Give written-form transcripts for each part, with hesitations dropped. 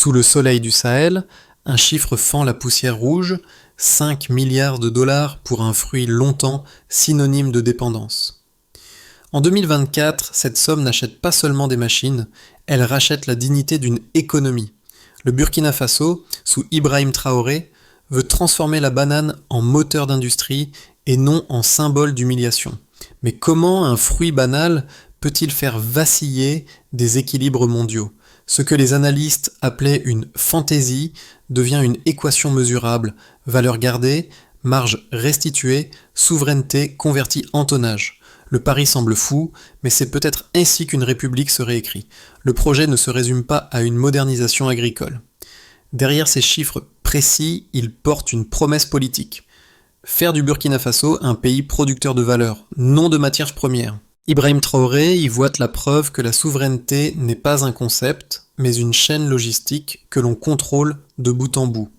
Sous le soleil du Sahel, un chiffre fend la poussière rouge, 5 milliards de dollars pour un fruit longtemps synonyme de dépendance. En 2024, cette somme n'achète pas seulement des machines, elle rachète la dignité d'une économie. Le Burkina Faso, sous Ibrahim Traoré, veut transformer la banane en moteur d'industrie et non en symbole d'humiliation. Mais comment un fruit banal peut-il faire vaciller des équilibres mondiaux ? Ce que les analystes appelaient une fantaisie devient une équation mesurable, valeur gardée, marge restituée, souveraineté convertie en tonnage. Le pari semble fou, mais c'est peut-être ainsi qu'une république serait écrite. Le projet ne se résume pas à une modernisation agricole. Derrière ces chiffres précis, il porte une promesse politique. Faire du Burkina Faso un pays producteur de valeur, non de matières premières. Ibrahim Traoré y voit la preuve que la souveraineté n'est pas un concept, mais une chaîne logistique que l'on contrôle de bout en bout.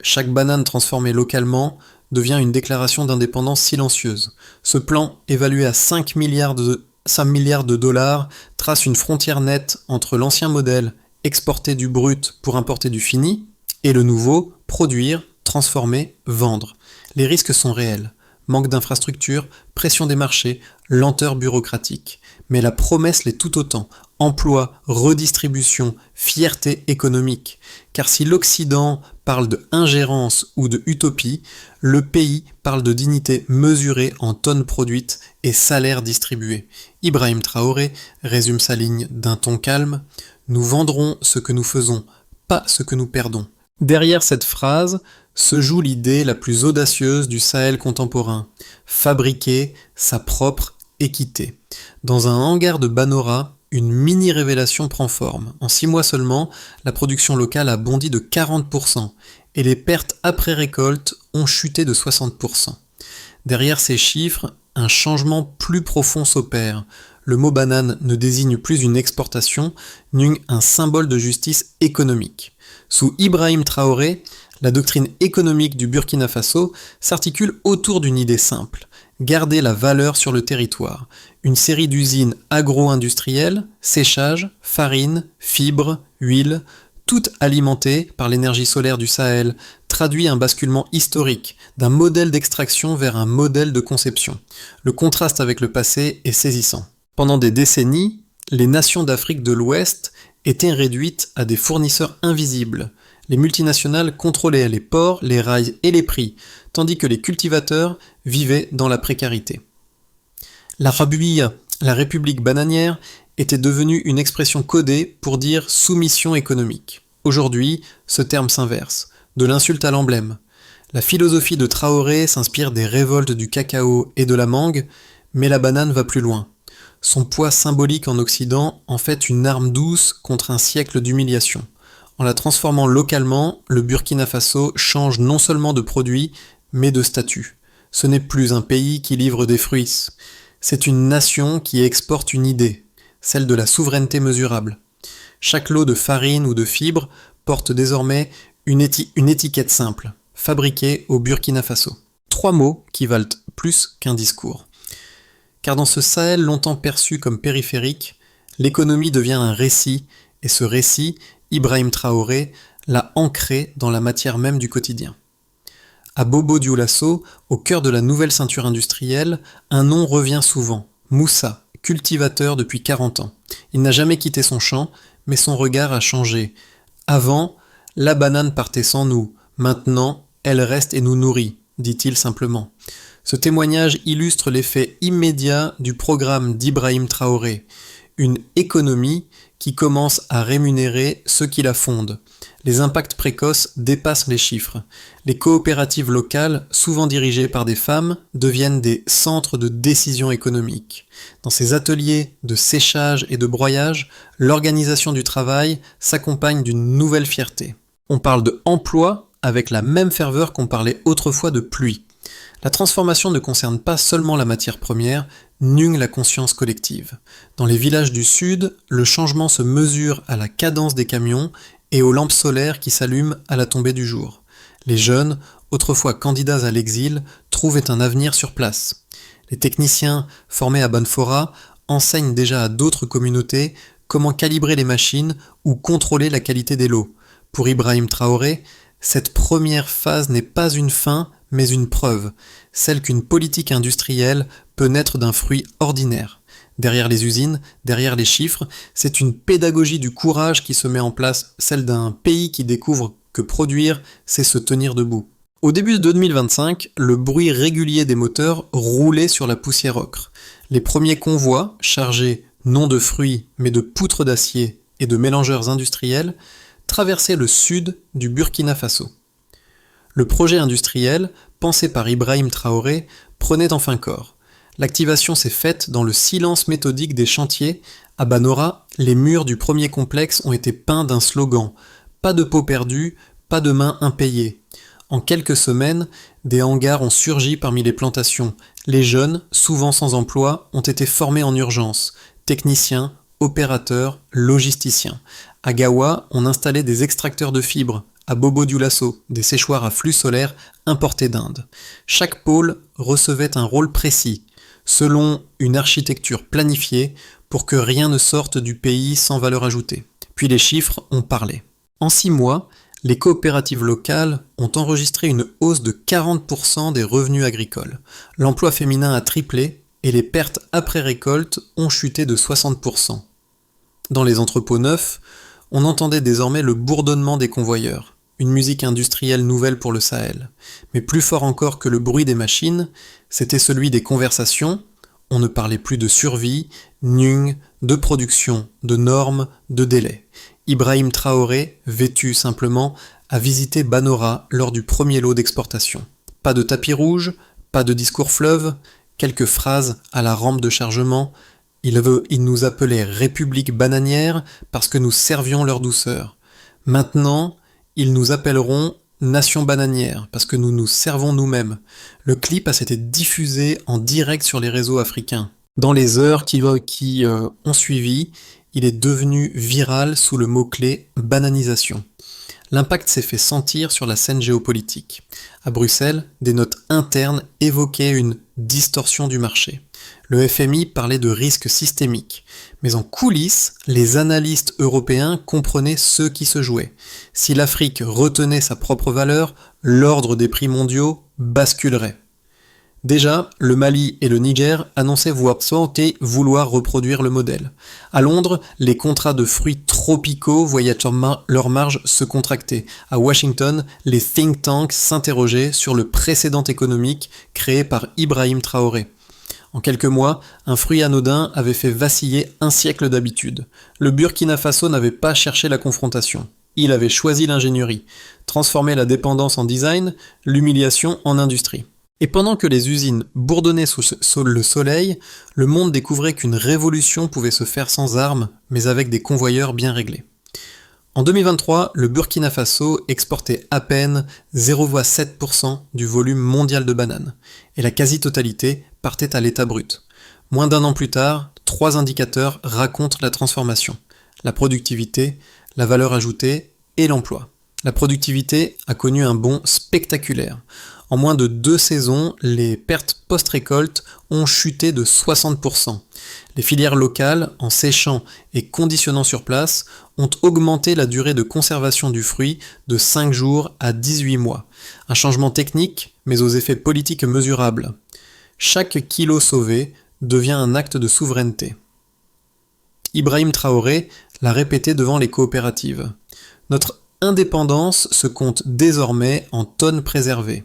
Chaque banane transformée localement devient une déclaration d'indépendance silencieuse. Ce plan, évalué à 5 milliards de dollars, trace une frontière nette entre l'ancien modèle, exporter du brut pour importer du fini, et le nouveau, produire, transformer, vendre. Les risques sont réels. Manque d'infrastructures, pression des marchés, lenteur bureaucratique. Mais la promesse l'est tout autant. Emploi, redistribution, fierté économique. Car si l'Occident parle de ingérence ou de utopie, le pays parle de dignité mesurée en tonnes produites et salaires distribués. Ibrahim Traoré résume sa ligne d'un ton calme. Nous vendrons ce que nous faisons, pas ce que nous perdons. Derrière cette phrase se joue l'idée la plus audacieuse du Sahel contemporain, fabriquer sa propre équité. Dans un hangar de Banora, une mini-révélation prend forme. En 6 mois seulement, la production locale a bondi de 40% et les pertes après récolte ont chuté de 60%. Derrière ces chiffres, un changement plus profond s'opère. Le mot banane ne désigne plus une exportation, ni un symbole de justice économique. Sous Ibrahim Traoré, la doctrine économique du Burkina Faso s'articule autour d'une idée simple, garder la valeur sur le territoire. Une série d'usines agro-industrielles, séchage, farine, fibres, huile, toutes alimentées par l'énergie solaire du Sahel, traduit un basculement historique d'un modèle d'extraction vers un modèle de conception. Le contraste avec le passé est saisissant. Pendant des décennies, les nations d'Afrique de l'Ouest étaient réduites à des fournisseurs invisibles. Les multinationales contrôlaient les ports, les rails et les prix, tandis que les cultivateurs vivaient dans la précarité. La Rabouia, la République bananière, était devenue une expression codée pour dire soumission économique. Aujourd'hui, ce terme s'inverse, de l'insulte à l'emblème. La philosophie de Traoré s'inspire des révoltes du cacao et de la mangue, mais la banane va plus loin. Son poids symbolique en Occident en fait une arme douce contre un siècle d'humiliation. En la transformant localement, le Burkina Faso change non seulement de produit, mais de statut. Ce n'est plus un pays qui livre des fruits, c'est une nation qui exporte une idée, celle de la souveraineté mesurable. Chaque lot de farine ou de fibres porte désormais une étiquette simple, fabriquée au Burkina Faso. 3 mots qui valent plus qu'un discours. Car dans ce Sahel longtemps perçu comme périphérique, l'économie devient un récit, et ce récit, Ibrahim Traoré l'a ancré dans la matière même du quotidien. À Bobo Dioulasso, au cœur de la nouvelle ceinture industrielle, un nom revient souvent, Moussa, cultivateur depuis 40 ans. Il n'a jamais quitté son champ, mais son regard a changé. Avant, la banane partait sans nous, maintenant, elle reste et nous nourrit, dit-il simplement. Ce témoignage illustre l'effet immédiat du programme d'Ibrahim Traoré, une économie qui commence à rémunérer ceux qui la fondent. Les impacts précoces dépassent les chiffres. Les coopératives locales, souvent dirigées par des femmes, deviennent des centres de décision économique. Dans ces ateliers de séchage et de broyage, l'organisation du travail s'accompagne d'une nouvelle fierté. On parle de emploi avec la même ferveur qu'on parlait autrefois de pluie. La transformation ne concerne pas seulement la matière première, nuit la conscience collective. Dans les villages du Sud, le changement se mesure à la cadence des camions et aux lampes solaires qui s'allument à la tombée du jour. Les jeunes, autrefois candidats à l'exil, trouvaient un avenir sur place. Les techniciens formés à Banfora enseignent déjà à d'autres communautés comment calibrer les machines ou contrôler la qualité des lots. Pour Ibrahim Traoré, cette première phase n'est pas une fin, mais une preuve, celle qu'une politique industrielle peut naître d'un fruit ordinaire. Derrière les usines, derrière les chiffres, c'est une pédagogie du courage qui se met en place, celle d'un pays qui découvre que produire, c'est se tenir debout. Au début de 2025, le bruit régulier des moteurs roulait sur la poussière ocre. Les premiers convois, chargés non de fruits, mais de poutres d'acier et de mélangeurs industriels, traversaient le sud du Burkina Faso. Le projet industriel, pensé par Ibrahim Traoré, prenait enfin corps. L'activation s'est faite dans le silence méthodique des chantiers. À Banora, les murs du premier complexe ont été peints d'un slogan « Pas de peau perdue, pas de mains impayées ». En quelques semaines, des hangars ont surgi parmi les plantations. Les jeunes, souvent sans emploi, ont été formés en urgence. Techniciens, opérateurs, logisticiens. À Gawa, on installait des extracteurs de fibres. À Bobo-Dioulasso, des séchoirs à flux solaire importés d'Inde. Chaque pôle recevait un rôle précis, selon une architecture planifiée pour que rien ne sorte du pays sans valeur ajoutée. Puis les chiffres ont parlé. En 6 mois, les coopératives locales ont enregistré une hausse de 40% des revenus agricoles. L'emploi féminin a triplé et les pertes après récolte ont chuté de 60%. Dans les entrepôts neufs, on entendait désormais le bourdonnement des convoyeurs. Une musique industrielle nouvelle pour le Sahel. Mais plus fort encore que le bruit des machines, c'était celui des conversations. On ne parlait plus de survie, de production, de normes, de délais. Ibrahim Traoré, vêtu simplement, a visité Banora lors du premier lot d'exportation. Pas de tapis rouge, pas de discours fleuve, quelques phrases à la rampe de chargement. Il nous appelait République bananière parce que nous servions leur douceur. Maintenant, ils nous appelleront Nation bananière, parce que nous nous servons nous-mêmes. Le clip a été diffusé en direct sur les réseaux africains. Dans les heures qui ont suivi, il est devenu viral sous le mot-clé « bananisation ». L'impact s'est fait sentir sur la scène géopolitique. À Bruxelles, des notes internes évoquaient une distorsion du marché. Le FMI parlait de risques systémiques. Mais en coulisses, les analystes européens comprenaient ce qui se jouait. Si l'Afrique retenait sa propre valeur, l'ordre des prix mondiaux basculerait. Déjà, le Mali et le Niger annonçaient vouloir reproduire le modèle. À Londres, les contrats de fruits tropicaux voyaient leur marge se contracter. À Washington, les think tanks s'interrogeaient sur le précédent économique créé par Ibrahim Traoré. En quelques mois, un fruit anodin avait fait vaciller un siècle d'habitude. Le Burkina Faso n'avait pas cherché la confrontation. Il avait choisi l'ingénierie, transformé la dépendance en design, l'humiliation en industrie. Et pendant que les usines bourdonnaient sous le soleil, le monde découvrait qu'une révolution pouvait se faire sans armes, mais avec des convoyeurs bien réglés. En 2023, le Burkina Faso exportait à peine 0,7% du volume mondial de bananes, et la quasi-totalité partait à l'état brut. Moins d'un an plus tard, 3 indicateurs racontent la transformation: la productivité, la valeur ajoutée et l'emploi. La productivité a connu un bond spectaculaire. En moins de 2 saisons, les pertes post-récolte ont chuté de 60%. Les filières locales, en séchant et conditionnant sur place, ont augmenté la durée de conservation du fruit de 5 jours à 18 mois. Un changement technique, mais aux effets politiques mesurables. Chaque kilo sauvé devient un acte de souveraineté. Ibrahim Traoré l'a répété devant les coopératives. Notre indépendance se compte désormais en tonnes préservées.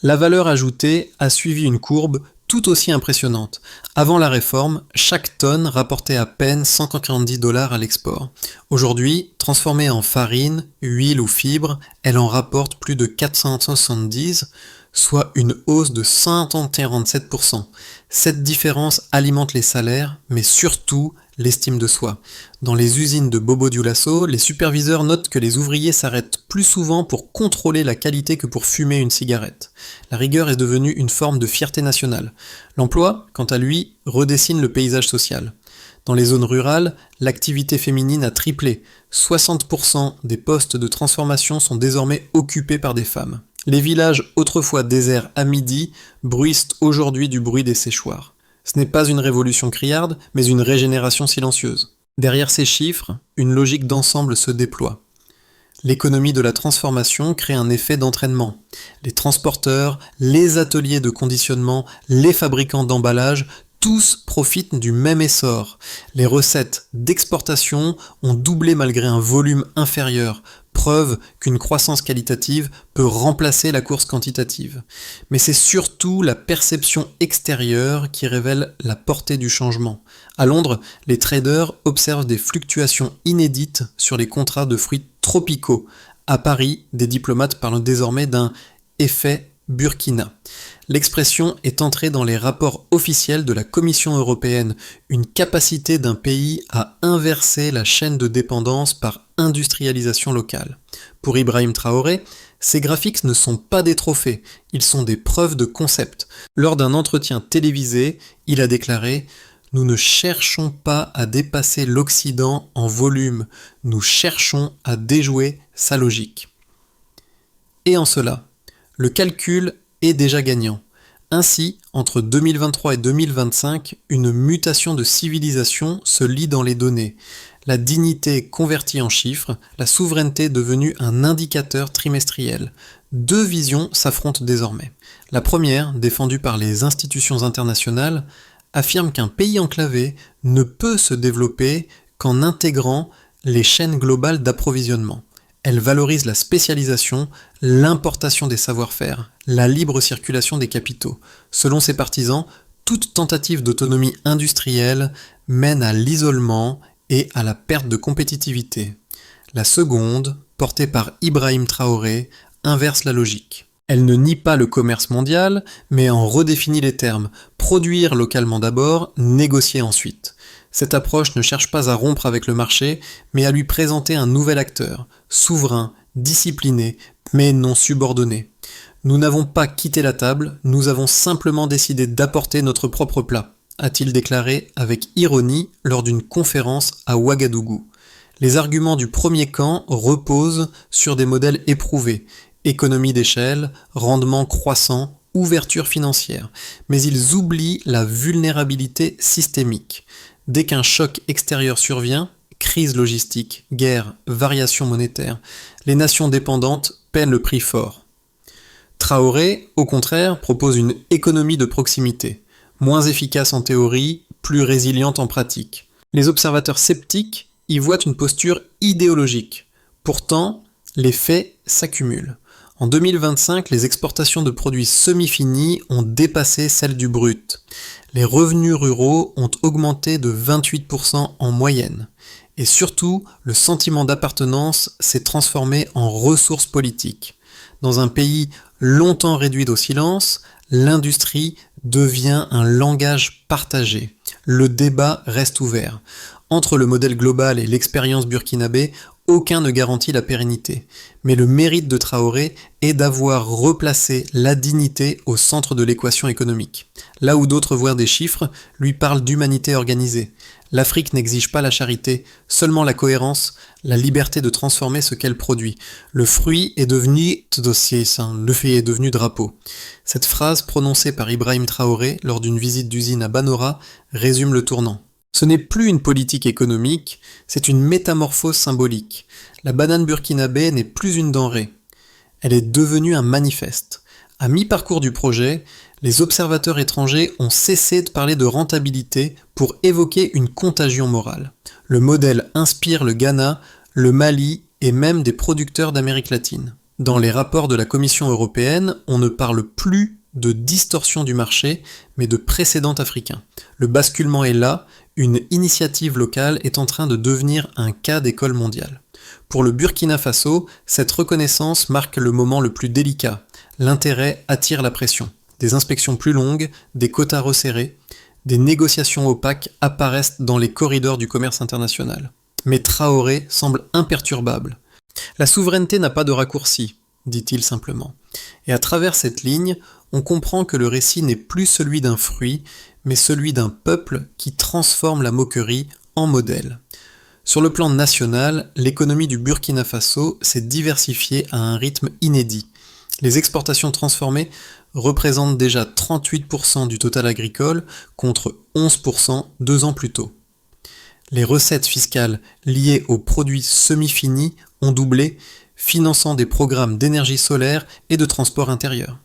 La valeur ajoutée a suivi une courbe tout aussi impressionnante. Avant la réforme, chaque tonne rapportait à peine $190 à l'export. Aujourd'hui, transformée en farine, huile ou fibre, elle en rapporte plus de 470, soit une hausse de 147%. Cette différence alimente les salaires, mais surtout l'estime de soi. Dans les usines de Bobo-Dioulasso, les superviseurs notent que les ouvriers s'arrêtent plus souvent pour contrôler la qualité que pour fumer une cigarette. La rigueur est devenue une forme de fierté nationale. L'emploi, quant à lui, redessine le paysage social. Dans les zones rurales, l'activité féminine a triplé. 60% des postes de transformation sont désormais occupés par des femmes. Les villages autrefois déserts à midi bruissent aujourd'hui du bruit des séchoirs. Ce n'est pas une révolution criarde, mais une régénération silencieuse. Derrière ces chiffres, une logique d'ensemble se déploie. L'économie de la transformation crée un effet d'entraînement. Les transporteurs, les ateliers de conditionnement, les fabricants d'emballage, tous profitent du même essor. Les recettes d'exportation ont doublé malgré un volume inférieur, preuve qu'une croissance qualitative peut remplacer la course quantitative. Mais c'est surtout la perception extérieure qui révèle la portée du changement. À Londres, les traders observent des fluctuations inédites sur les contrats de fruits tropicaux. À Paris, des diplomates parlent désormais d'un effet Burkina. L'expression est entrée dans les rapports officiels de la Commission européenne, une capacité d'un pays à inverser la chaîne de dépendance par industrialisation locale. Pour Ibrahim Traoré, ces graphiques ne sont pas des trophées, ils sont des preuves de concept. Lors d'un entretien télévisé, il a déclaré « Nous ne cherchons pas à dépasser l'Occident en volume, nous cherchons à déjouer sa logique. » Et en cela, le calcul est déjà gagnant. Ainsi, entre 2023 et 2025, une mutation de civilisation se lit dans les données. La dignité convertie en chiffres, la souveraineté devenue un indicateur trimestriel. Deux visions s'affrontent désormais. La première, défendue par les institutions internationales, affirme qu'un pays enclavé ne peut se développer qu'en intégrant les chaînes globales d'approvisionnement. Elle valorise la spécialisation, l'importation des savoir-faire, la libre circulation des capitaux. Selon ses partisans, toute tentative d'autonomie industrielle mène à l'isolement et à la perte de compétitivité. La seconde, portée par Ibrahim Traoré, inverse la logique. Elle ne nie pas le commerce mondial, mais en redéfinit les termes. Produire localement d'abord, négocier ensuite. Cette approche ne cherche pas à rompre avec le marché, mais à lui présenter un nouvel acteur, souverain, discipliné, mais non subordonné. Nous n'avons pas quitté la table, nous avons simplement décidé d'apporter notre propre plat, a-t-il déclaré avec ironie lors d'une conférence à Ouagadougou. Les arguments du premier camp reposent sur des modèles éprouvés, économie d'échelle, rendement croissant, ouverture financière, mais ils oublient la vulnérabilité systémique. Dès qu'un choc extérieur survient, crise logistique, guerre, variation monétaire, les nations dépendantes paient le prix fort. Traoré, au contraire, propose une économie de proximité, moins efficace en théorie, plus résiliente en pratique. Les observateurs sceptiques y voient une posture idéologique. Pourtant, les faits s'accumulent. En 2025, les exportations de produits semi-finis ont dépassé celles du brut. Les revenus ruraux ont augmenté de 28% en moyenne. Et surtout, le sentiment d'appartenance s'est transformé en ressource politique. Dans un pays longtemps réduit au silence, l'industrie devient un langage partagé. Le débat reste ouvert. Entre le modèle global et l'expérience burkinabé, aucun ne garantit la pérennité. Mais le mérite de Traoré est d'avoir replacé la dignité au centre de l'équation économique. Là où d'autres voient des chiffres, lui parlent d'humanité organisée. L'Afrique n'exige pas la charité, seulement la cohérence, la liberté de transformer ce qu'elle produit. Le fruit est devenu dossier, le fruit est devenu drapeau. Cette phrase prononcée par Ibrahim Traoré lors d'une visite d'usine à Banora résume le tournant. Ce n'est plus une politique économique, c'est une métamorphose symbolique. La banane burkinabé n'est plus une denrée. Elle est devenue un manifeste. À mi-parcours du projet, les observateurs étrangers ont cessé de parler de rentabilité pour évoquer une contagion morale. Le modèle inspire le Ghana, le Mali et même des producteurs d'Amérique latine. Dans les rapports de la Commission européenne, on ne parle plus de distorsion du marché, mais de précédent africain. Le basculement est là, une initiative locale est en train de devenir un cas d'école mondiale. Pour le Burkina Faso, cette reconnaissance marque le moment le plus délicat. L'intérêt attire la pression. Des inspections plus longues, des quotas resserrés, des négociations opaques apparaissent dans les corridors du commerce international. Mais Traoré semble imperturbable. La souveraineté n'a pas de raccourci, dit-il simplement. Et à travers cette ligne, on comprend que le récit n'est plus celui d'un fruit, mais celui d'un peuple qui transforme la moquerie en modèle. Sur le plan national, l'économie du Burkina Faso s'est diversifiée à un rythme inédit. Les exportations transformées représentent déjà 38% du total agricole contre 11% 2 ans plus tôt. Les recettes fiscales liées aux produits semi-finis ont doublé, finançant des programmes d'énergie solaire et de transport intérieur.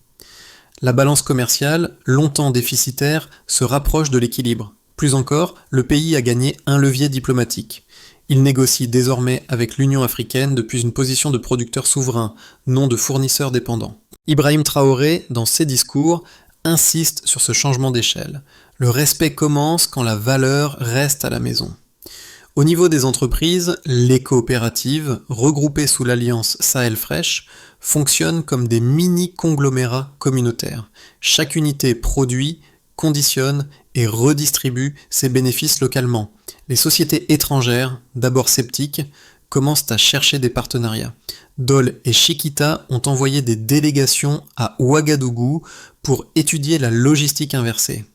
La balance commerciale, longtemps déficitaire, se rapproche de l'équilibre. Plus encore, le pays a gagné un levier diplomatique. Il négocie désormais avec l'Union africaine depuis une position de producteur souverain, non de fournisseur dépendant. Ibrahim Traoré, dans ses discours, insiste sur ce changement d'échelle. Le respect commence quand la valeur reste à la maison. Au niveau des entreprises, les coopératives, regroupées sous l'alliance Sahel Fresh, fonctionnent comme des mini-conglomérats communautaires. Chaque unité produit, conditionne et redistribue ses bénéfices localement. Les sociétés étrangères, d'abord sceptiques, commencent à chercher des partenariats. Dole et Chiquita ont envoyé des délégations à Ouagadougou pour étudier la logistique inversée.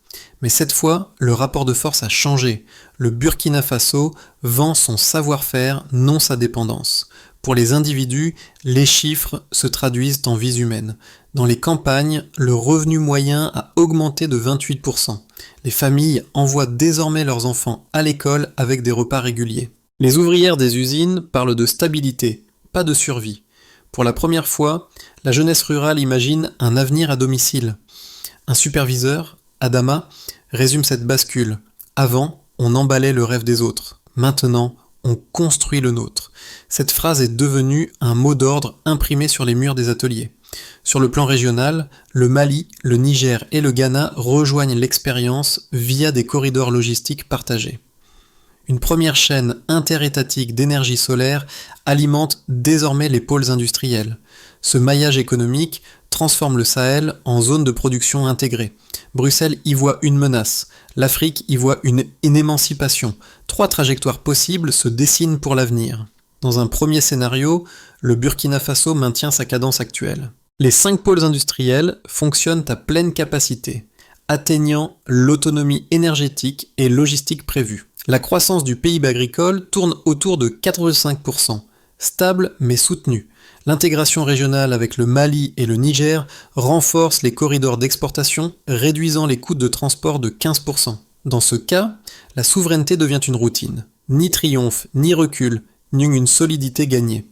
Mais cette fois, le rapport de force a changé. Le Burkina Faso vend son savoir-faire, non sa dépendance. Pour les individus, les chiffres se traduisent en vies humaines. Dans les campagnes, le revenu moyen a augmenté de 28%. Les familles envoient désormais leurs enfants à l'école avec des repas réguliers. Les ouvrières des usines parlent de stabilité, pas de survie. Pour la première fois, la jeunesse rurale imagine un avenir à domicile. Un superviseur, Adama, résume cette bascule. Avant, on emballait le rêve des autres. Maintenant, on construit le nôtre. Cette phrase est devenue un mot d'ordre imprimé sur les murs des ateliers. Sur le plan régional, le Mali, le Niger et le Ghana rejoignent l'expérience via des corridors logistiques partagés. Une première chaîne interétatique d'énergie solaire alimente désormais les pôles industriels. Ce maillage économique transforme le Sahel en zone de production intégrée. Bruxelles y voit une menace, l'Afrique y voit une émancipation. 3 trajectoires possibles se dessinent pour l'avenir. Dans un premier scénario, le Burkina Faso maintient sa cadence actuelle. Les 5 pôles industriels fonctionnent à pleine capacité, atteignant l'autonomie énergétique et logistique prévue. La croissance du PIB agricole tourne autour de 4,5%, stable mais soutenue. L'intégration régionale avec le Mali et le Niger renforce les corridors d'exportation, réduisant les coûts de transport de 15%. Dans ce cas, la souveraineté devient une routine. Ni triomphe, ni recul, ni une solidité gagnée.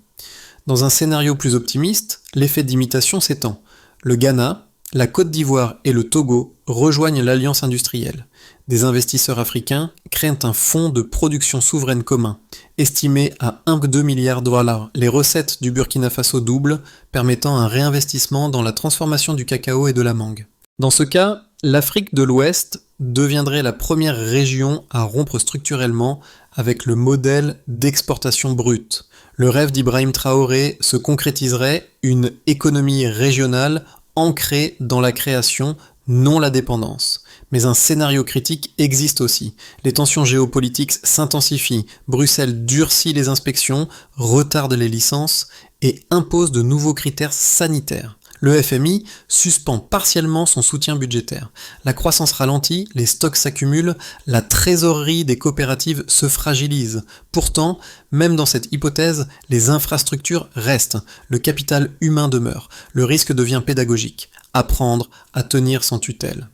Dans un scénario plus optimiste, l'effet d'imitation s'étend. Le Ghana, la Côte d'Ivoire et le Togo rejoignent l'alliance industrielle. Des investisseurs africains créent un fonds de production souveraine commun, estimé à 1,2 milliard de dollars. Les recettes du Burkina Faso doublent, permettant un réinvestissement dans la transformation du cacao et de la mangue. Dans ce cas, l'Afrique de l'Ouest deviendrait la première région à rompre structurellement avec le modèle d'exportation brute. Le rêve d'Ibrahim Traoré se concrétiserait, une économie régionale ancrée dans la création, non la dépendance. Mais un scénario critique existe aussi. Les tensions géopolitiques s'intensifient, Bruxelles durcit les inspections, retarde les licences et impose de nouveaux critères sanitaires. Le FMI suspend partiellement son soutien budgétaire. La croissance ralentit, les stocks s'accumulent, la trésorerie des coopératives se fragilise. Pourtant, même dans cette hypothèse, les infrastructures restent, le capital humain demeure, le risque devient pédagogique, apprendre à tenir sans tutelle.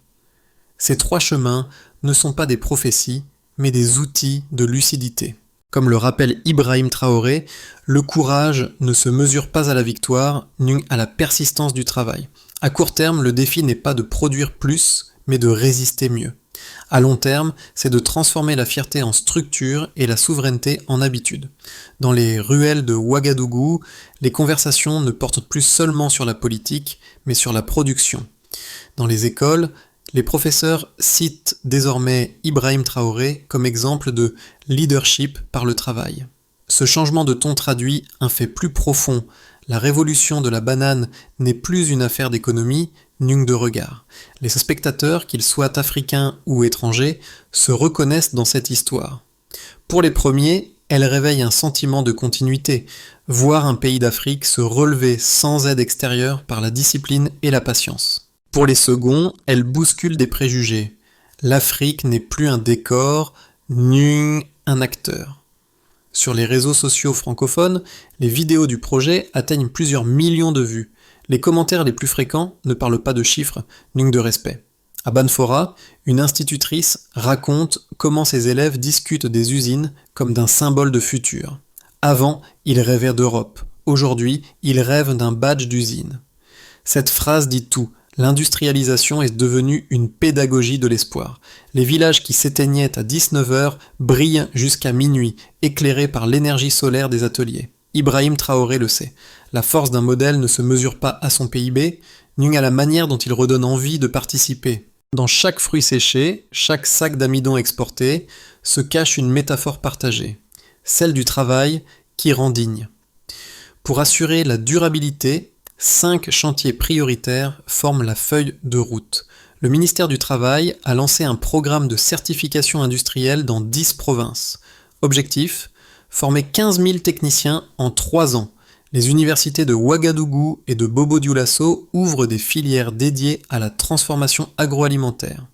Ces 3 chemins ne sont pas des prophéties, mais des outils de lucidité. Comme le rappelle Ibrahim Traoré, le courage ne se mesure pas à la victoire, ni à la persistance du travail. À court terme, le défi n'est pas de produire plus, mais de résister mieux. À long terme, c'est de transformer la fierté en structure et la souveraineté en habitude. Dans les ruelles de Ouagadougou, les conversations ne portent plus seulement sur la politique, mais sur la production. Dans les écoles, les professeurs citent désormais Ibrahim Traoré comme exemple de leadership par le travail. Ce changement de ton traduit un fait plus profond. La révolution de la banane n'est plus une affaire d'économie, ni de regard. Les spectateurs, qu'ils soient africains ou étrangers, se reconnaissent dans cette histoire. Pour les premiers, elle réveille un sentiment de continuité, voir un pays d'Afrique se relever sans aide extérieure par la discipline et la patience. Pour les seconds, elle bouscule des préjugés. L'Afrique n'est plus un décor, ni un acteur. Sur les réseaux sociaux francophones, les vidéos du projet atteignent plusieurs millions de vues. Les commentaires les plus fréquents ne parlent pas de chiffres, ni de respect. À Banfora, une institutrice raconte comment ses élèves discutent des usines comme d'un symbole de futur. Avant, ils rêvaient d'Europe. Aujourd'hui, ils rêvent d'un badge d'usine. Cette phrase dit tout. L'industrialisation est devenue une pédagogie de l'espoir. Les villages qui s'éteignaient à 19h brillent jusqu'à minuit, éclairés par l'énergie solaire des ateliers. Ibrahim Traoré le sait. La force d'un modèle ne se mesure pas à son PIB, ni à la manière dont il redonne envie de participer. Dans chaque fruit séché, chaque sac d'amidon exporté, se cache une métaphore partagée, celle du travail qui rend digne. Pour assurer la durabilité, 5 chantiers prioritaires forment la feuille de route. Le ministère du Travail a lancé un programme de certification industrielle dans 10 provinces. Objectif : former 15 000 techniciens en 3 ans. Les universités de Ouagadougou et de Bobo-Dioulasso ouvrent des filières dédiées à la transformation agroalimentaire.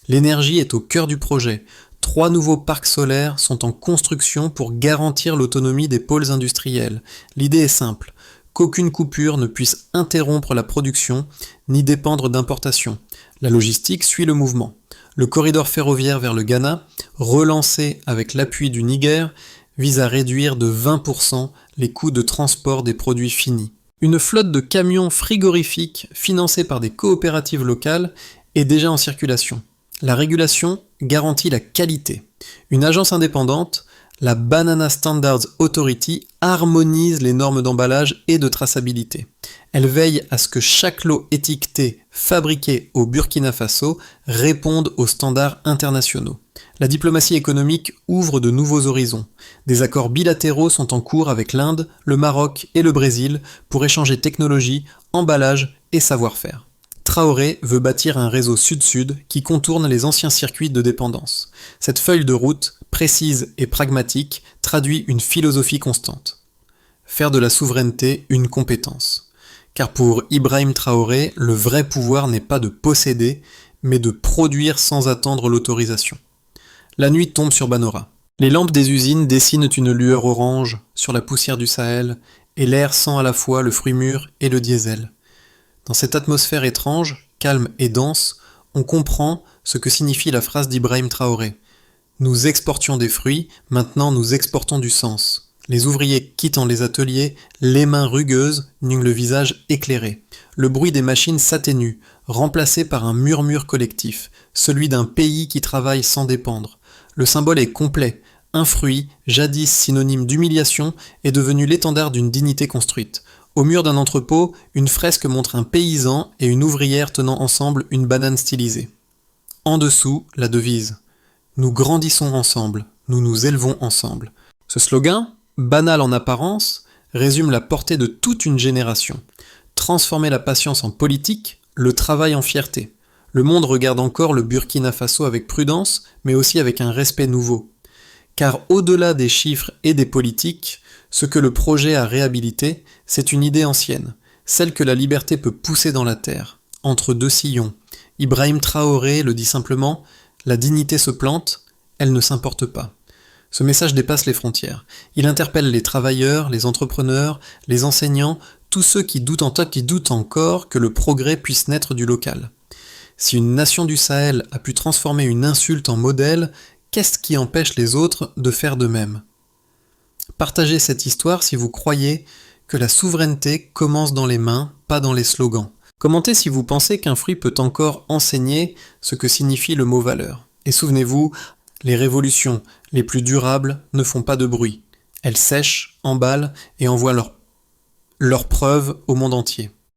L'énergie est au cœur du projet. 3 nouveaux parcs solaires sont en construction pour garantir l'autonomie des pôles industriels. L'idée est simple, qu'aucune coupure ne puisse interrompre la production ni dépendre d'importations. La logistique suit le mouvement. Le corridor ferroviaire vers le Ghana, relancé avec l'appui du Niger, vise à réduire de 20% les coûts de transport des produits finis. Une flotte de camions frigorifiques financés par des coopératives locales est déjà en circulation. La régulation garantit la qualité. Une agence indépendante, la Banana Standards Authority, harmonise les normes d'emballage et de traçabilité. Elle veille à ce que chaque lot étiqueté fabriqué au Burkina Faso réponde aux standards internationaux. La diplomatie économique ouvre de nouveaux horizons. Des accords bilatéraux sont en cours avec l'Inde, le Maroc et le Brésil pour échanger technologie, emballage et savoir-faire. Traoré veut bâtir un réseau sud-sud qui contourne les anciens circuits de dépendance. Cette feuille de route, précise et pragmatique, traduit une philosophie constante. Faire de la souveraineté une compétence. Car pour Ibrahim Traoré, le vrai pouvoir n'est pas de posséder, mais de produire sans attendre l'autorisation. La nuit tombe sur Banora. Les lampes des usines dessinent une lueur orange sur la poussière du Sahel, et l'air sent à la fois le fruit mûr et le diesel. Dans cette atmosphère étrange, calme et dense, on comprend ce que signifie la phrase d'Ibrahim Traoré. Nous exportions des fruits, maintenant nous exportons du sens. Les ouvriers quittant les ateliers, les mains rugueuses, n'eût le visage éclairé. Le bruit des machines s'atténue, remplacé par un murmure collectif, celui d'un pays qui travaille sans dépendre. Le symbole est complet. Un fruit, jadis synonyme d'humiliation, est devenu l'étendard d'une dignité construite. Au mur d'un entrepôt, une fresque montre un paysan et une ouvrière tenant ensemble une banane stylisée. En dessous, la devise. Nous grandissons ensemble, nous nous élevons ensemble. Ce slogan, banal en apparence, résume la portée de toute une génération. Transformer la patience en politique, le travail en fierté. Le monde regarde encore le Burkina Faso avec prudence, mais aussi avec un respect nouveau. Car au-delà des chiffres et des politiques, ce que le projet a réhabilité, c'est une idée ancienne, celle que la liberté peut pousser dans la terre, entre 2 sillons. Ibrahim Traoré le dit simplement, la dignité se plante, elle ne s'importe pas. Ce message dépasse les frontières. Il interpelle les travailleurs, les entrepreneurs, les enseignants, tous ceux qui doutent encore que le progrès puisse naître du local. Si une nation du Sahel a pu transformer une insulte en modèle, qu'est-ce qui empêche les autres de faire de même ? Partagez cette histoire si vous croyez que la souveraineté commence dans les mains, pas dans les slogans. Commentez si vous pensez qu'un fruit peut encore enseigner ce que signifie le mot valeur. Et souvenez-vous, les révolutions les plus durables ne font pas de bruit. Elles sèchent, emballent et envoient leurs preuves au monde entier.